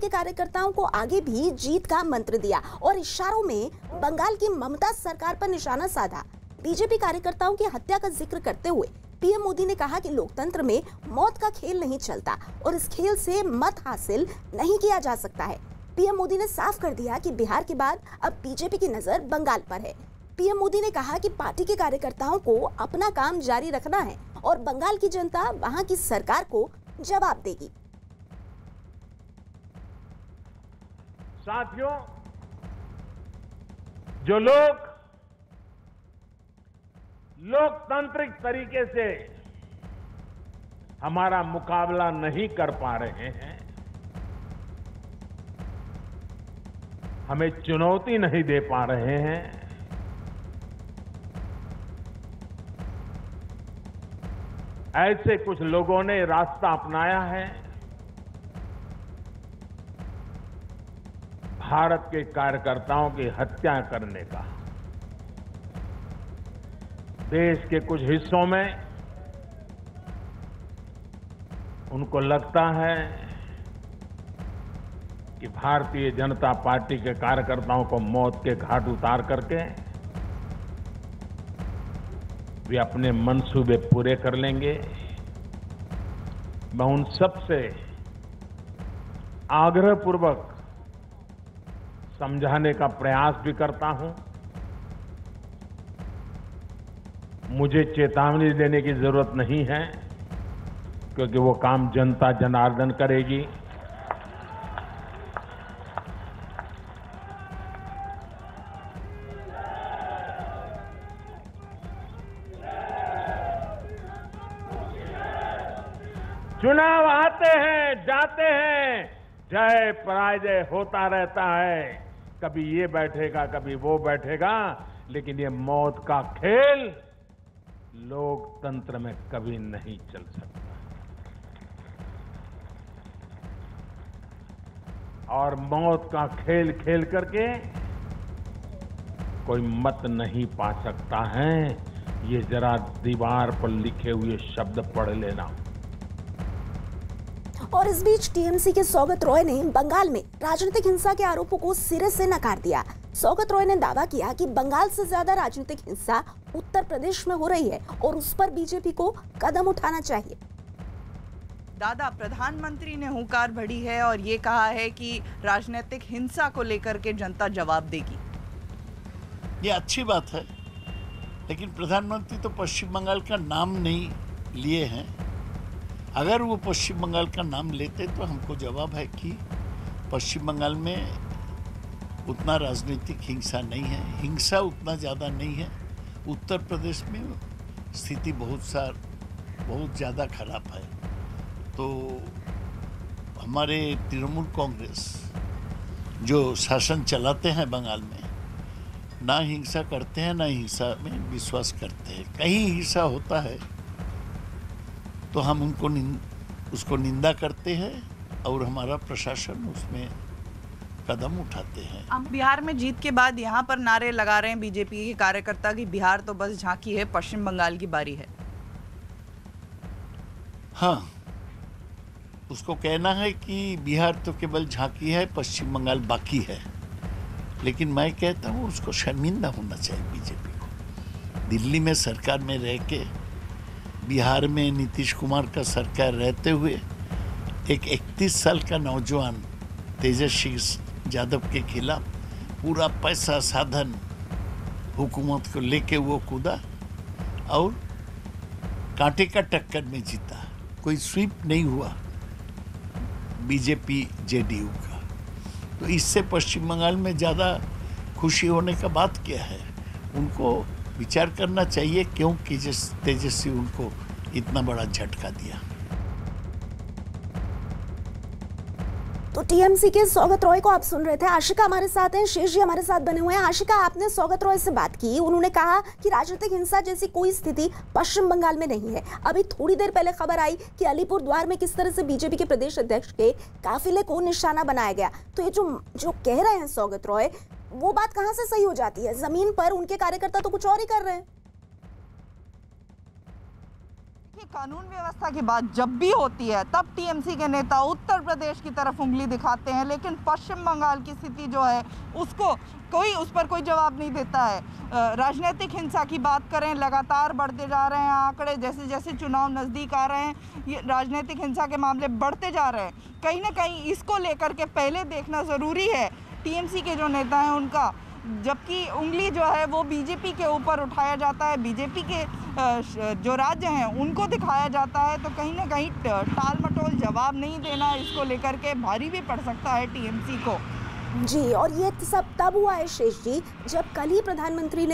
के कार्यकर्ताओं को आगे भी जीत का मंत्र दिया और इशारों में बंगाल की ममता सरकार पर निशाना साधा। बीजेपी कार्यकर्ताओं की हत्या का जिक्र करते हुए पीएम मोदी ने कहा कि लोकतंत्र में मौत का खेल नहीं चलता और इस खेल से मत हासिल नहीं किया जा सकता है। पीएम मोदी ने साफ कर दिया कि बिहार के बाद अब बीजेपी की नजर बंगाल पर है। पीएम मोदी ने कहा कि पार्टी के कार्यकर्ताओं को अपना काम जारी रखना है और बंगाल की जनता वहां की सरकार को जवाब देगी। साथियों, जो लोग लोकतांत्रिक तरीके से हमारा मुकाबला नहीं कर पा रहे हैं, हमें चुनौती नहीं दे पा रहे हैं, ऐसे कुछ लोगों ने रास्ता अपनाया है भारत के कार्यकर्ताओं की हत्या करने का। देश के कुछ हिस्सों में उनको लगता है कि भारतीय जनता पार्टी के कार्यकर्ताओं को मौत के घाट उतार करके वे अपने मंसूबे पूरे कर लेंगे। मैं उन सब से आग्रहपूर्वक समझाने का प्रयास भी करता हूं। मुझे चेतावनी देने की जरूरत नहीं है, क्योंकि वो काम जनता जनार्दन करेगी। चुनाव आते हैं, जाते हैं, जय पराजय होता रहता है। कभी ये बैठेगा, कभी वो बैठेगा, लेकिन ये मौत का खेल लोकतंत्र में कभी नहीं चल सकता। और मौत का खेल खेल करके कोई मत नहीं पा सकता है। ये जरा दीवार पर लिखे हुए शब्द पढ़ लेना। और इस बीच टीएमसी के सौगत रॉय ने बंगाल में राजनीतिक हिंसा के आरोपों को सिरे से नकार दिया। सौगत रॉय ने दावा किया कि बंगाल से ज्यादा राजनीतिक हिंसा उत्तर प्रदेश में हो रही है और उस पर बीजेपी को कदम उठाना चाहिए। दादा, प्रधानमंत्री ने हुंकार भरी है और ये कहा है कि राजनीतिक हिंसा को लेकर के जनता जवाब देगी। ये अच्छी बात है, लेकिन प्रधानमंत्री तो पश्चिम बंगाल का नाम नहीं लिए हैं। अगर वो पश्चिम बंगाल का नाम लेते तो हमको जवाब है कि पश्चिम बंगाल में उतना राजनीतिक हिंसा नहीं है, हिंसा उतना ज़्यादा नहीं है। उत्तर प्रदेश में स्थिति बहुत ज़्यादा खराब है। तो हमारे तृणमूल कांग्रेस जो शासन चलाते हैं बंगाल में, ना हिंसा करते हैं, ना हिंसा में विश्वास करते हैं। कहीं हिंसा होता है तो हम उसको निंदा करते हैं और हमारा प्रशासन उसमें कदम उठाते हैं। अब बिहार में जीत के बाद यहाँ पर नारे लगा रहे हैं बीजेपी के कार्यकर्ता कि बिहार तो बस झांकी है, पश्चिम बंगाल की बारी है। हाँ, उसको कहना है कि बिहार तो केवल झांकी है, पश्चिम बंगाल बाकी है। लेकिन मैं कहता हूँ उसको शर्मिंदा होना चाहिए बीजेपी को। दिल्ली में सरकार में रह के, बिहार में नीतीश कुमार का सरकार रहते हुए एक 31 साल का नौजवान तेजस्वी यादव के खिलाफ पूरा पैसा साधन हुकूमत को लेके वो कूदा और कांटे का टक्कर में जीता। कोई स्वीप नहीं हुआ बीजेपी जेडीयू का। तो इससे पश्चिम बंगाल में ज़्यादा खुशी होने का बात क्या है? उनको विचार करना चाहिए क्यों तेजस्वी उनको इतना बड़ा झटका दिया। तो टीएमसी के सौगत रॉय को आप सुन रहे थे। आशिका हमारे साथ हैं, शेष जी हमारे साथ बने हुए हैं। आशिका, आपने सौगत रॉय से बात की, उन्होंने कहा कि राजनीतिक हिंसा जैसी कोई स्थिति पश्चिम बंगाल में नहीं है। अभी थोड़ी देर पहले खबर आई कि अलीपुर द्वार में किस तरह से बीजेपी के प्रदेश अध्यक्ष के काफिले को निशाना बनाया गया। तो ये जो कह रहे हैं सौगत रॉय, वो बात कहां से सही हो जाती है? जमीन पर उनके कार्यकर्ता तो कुछ और ही कर रहे हैं। कानून व्यवस्था की बात जब भी होती है तब टीएमसी के नेता उत्तर प्रदेश की तरफ उंगली दिखाते हैं, लेकिन पश्चिम बंगाल की स्थिति जो है उसको उस पर कोई जवाब नहीं देता है। राजनीतिक हिंसा की बात करें, लगातार बढ़ते जा रहे हैं आंकड़े, जैसे जैसे चुनाव नज़दीक आ रहे हैं ये राजनीतिक हिंसा के मामले बढ़ते जा रहे हैं। कहीं ना कहीं इसको लेकर के पहले देखना ज़रूरी है टीएमसी के जो नेता हैं उनका, जबकि उंगली जो है वो बीजेपी के ऊपर उठाया जाता है, बीजेपी के जो राज्य हैं उनको दिखाया जाता है, तो कहीं ना कहीं टाल मटोल जवाब नहीं देना इसको लेकर के भारी भी पड़ सकता है टीएमसी को। जी, और ये सब तब हुआ है शेष जी जब कल ही प्रधानमंत्री ने